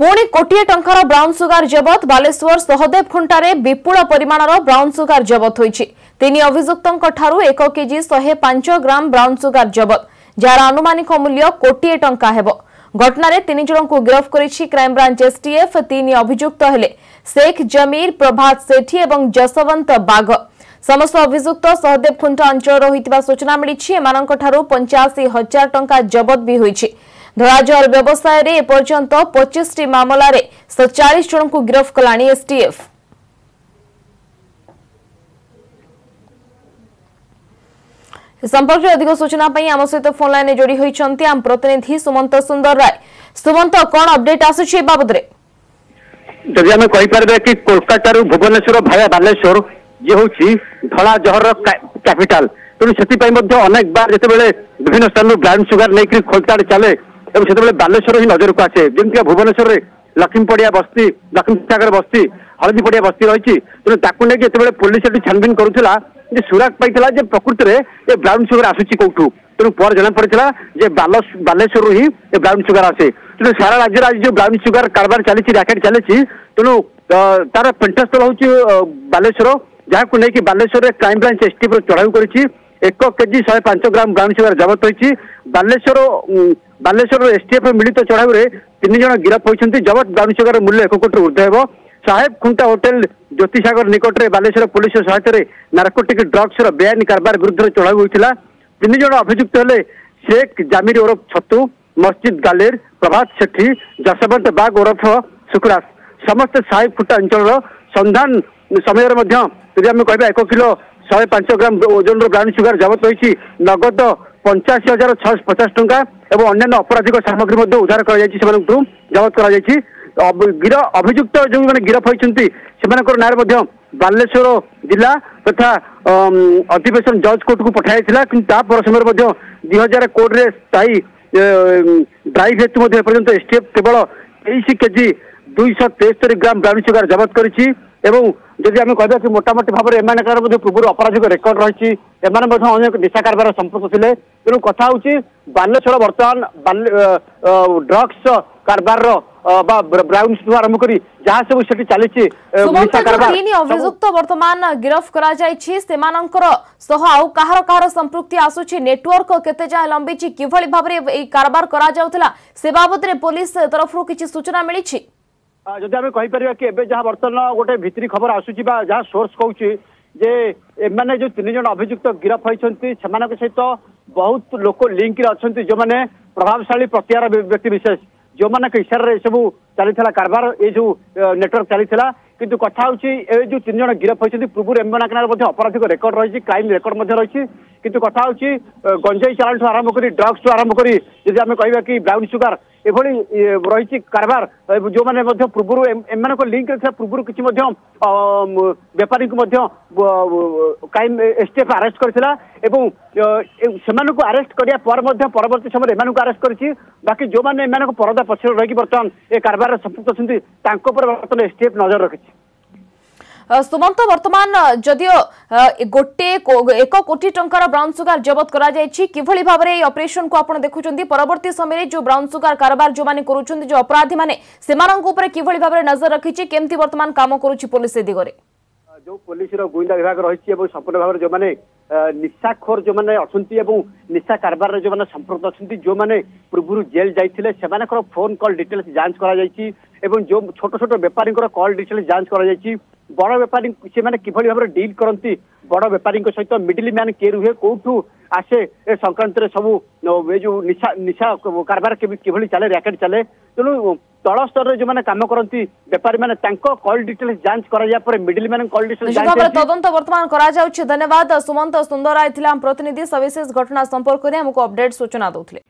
पुणी कोटिए टंकार ब्राउन सुगार जबत बालेश्वर सहदेव खुंटारे विपुल परिमाणर ब्राउन सुगार जबत होईछि। तीन अभियुक्तों ठारू 1 केजी 105 ग्राम ब्राउन सुगार जबत जार आनुमानिक मूल्य कोटिए टंका हेबो। घटना तीन जन को गिरफ्त करिछि क्राइमब्रांच एसटीएफ। तीन अभियुक्त हेले शेख जमीर, प्रभात सेठी एवं जसवंत बाघ। समस्त अभियुक्त सहदेव खुंटा अंचल होइतिबा सूचना मिलिछि। एमानंक ठारू 85,000 टंका जबत भी होईछि। धराजहल व्यवसाय रे एपर्यंत 25 मामला रे 47 जन को गिरफ्त कलानी एसटीएफ। संपर्क अधिक सूचना आम सहित फोन लाइन जोड़ी होती आम प्रतिनिधि सुमंत सुंदर राय। सुमंत, कौन अपडेट आसुछि ए बाबद रे? जदि आम कहीपर कि कोलकाता भुवनेश्वर भाया बालेश्वर ये हूँ धला जहर कैपिटाल तेणु से अनेक बार जिते विभिन्न स्थान ब्राउन सुगार नहीं खोलताड़ चले से बालेश्वर ही नजर को आसे। जमी भुवनेश्वर में लक्ष्मीपड़िया बस्ती, लक्ष्मी सागर बस्ती, हलदीपड़िया बस्ती रही तेणु ताकू नहीं जिते पुलिस छानबीन करूला सुराग पाइला प्रकृति में ये ब्राउन सुगार आसूची कौटू। तेणु पर जना पड़ा बालेश्वर ही ये ब्राउन सुगार आसे। तेणु सारा राज्य आज जो ब्राउन सुगार कारबार चली रैकेट चली तेणु तार पेंटास्थल हूँ बालेश्वर, जहाँ को लेकिन बालेश्वर में क्राइमब्रांच एसटीएफ चढ़ाऊ कर 1 केजी 105 ग्राम ब्राउन सुगार जबत होती। बालेश्वर एसटीएफ मिलित चढ़ाऊ में 3 जन गिरफ्त होती। जबत ब्राउन सुगार मूल्य 1 कोटी ऊर्ध्व हो। साहेब खुंटा होटेल ज्योतिसागर निकट में बालेश्वर पुलिस सहायता नारकोटिक ड्रग्स बेआईन कारबार विरुद्ध चढ़ाऊ होता। 3 जन अभियुक्त हेले शेख जमीर ओरफ छतु, मस्जिद गालेर, प्रभात सेठी, जसवंत बाग ओरफ सुखरास। समस्त साहेब खुंटा अंचल संधान समय आम कह 1 किलो 105 ग्राम ओजन ब्राउन सुगार जबत होती। नगद 85,650 टंका और अन्य अपराधिक सामग्री उद्धार कर जबत कर अभियुक्त जो मैंने गिरफ्त होती से बालेश्वर जिला तथा अधिवेशन जज कोर्ट को पठाई कि समय 2000 कोर्ट में स्थायी ड्राइव हेतु एपर्यंत एसटीएफ केवल 23 केजी 273 ग्राम ब्राउन सुगार जबत करी। जदि आम कह कि मोटामोटी भाव में पूर्व अपराधिक रेकर्ड रही अनेक निशा कारबार संपर्क थे। तेणु कथा हूँ बालेश्वर बर्तमान ड्रग्स कारबार ब्राउन आरंभ कर जहाँ सब से चली अभियुक्त बर्तमान गिरफ्त कहार संपृक्ति आसुची नेटवर्क केते जाए लंबी किभली भाव में कारबार करा से बाबद पुलिस तरफ किसी सूचना मिली? जदि आम कहीपर कि जहाँ बर्तमान गोटे भितरी खबर आसूची जहाँ सोर्स कहूँ जे एमाने जो 3 जन अभियुक्त गिरफ्त होती सहित बहुत लोक लिंक अच्छा जो मैंने प्रभावशाली प्रतिहार व्यक्ति विशेष जो मैंने इशारे सब चली कारबार ये जो नेटवर्क चली किंतु कथा हूँ जो 3 जन गिरफ्त होती पूर्व एमनाकनार अपराधिक रेकर्ड रही क्राइम रेकर्ड रही किंतु कथा हूँ गंजाई चालाण आरंभ कर ड्रग्स आरंभ कर जब आम कह कि ब्राउन सुगार एभली रही कारबार जो मैंने पूर्व एम लिंक पूर्व किसी बेपारी क्राइम एसटीएफ अरेस्ट करथिला एवं सेमानकु अरेस्ट करिया परवर्ती समय एमानकु अरेस्ट करछि। बाकी जो मैंने एमानकु परदा पछरे रही बर्तमान ए कारबार संपृक्त अछंती तांको पर बर्तमान एसटीएफ नजर रखिछि। सुमंत, वर्तमान जदियो 1 कोटी टंकार ब्राउन सुगार जबत करा जायछि किभली भाव में ऑपरेशन को आपण देखुचंती परवर्ती समय जो ब्राउन सुगार कारबार जो माने करूचंती जो अपराधी माने सेमानक ऊपर किभली भाव में नजर रखिछि केमती वर्तमान काम करूछि पुलिस ए दिगरे? जो पुलिस गुइंदा विभाग रही संपूर्ण भाव में जो मैंने निशाखोर जो मैंने अच्छी निशा कारबार जो मैंने संपर्क अच्छा जो मैंने पूर्व जेल जाते से फोन कॉल डिटेल्स जांच कर जो छोट छोट बेपारी कॉल डिटेल्स जांच कर बड़ बेपारी से मैंने किभली भाव में डील करती बड़ बेपारी सहित मिडिल मैन किए रुहे कौटू आसे ए संक्रांत सब ये जो निशा कारबार किभली चले रैकेट चले। तेणु तल स्तर जो मैंने काम करती बेपारी मैंने कॉल डिटेल्स जांच कर मिडिल मैन कॉल डिटेल्स तदंत वर्तमान करा जाउछि। धन्यवाद सुमंत सुंदर राय प्रतिनिधि सविशेष घटना संपर्क में हमको अपडेट सूचना दौले।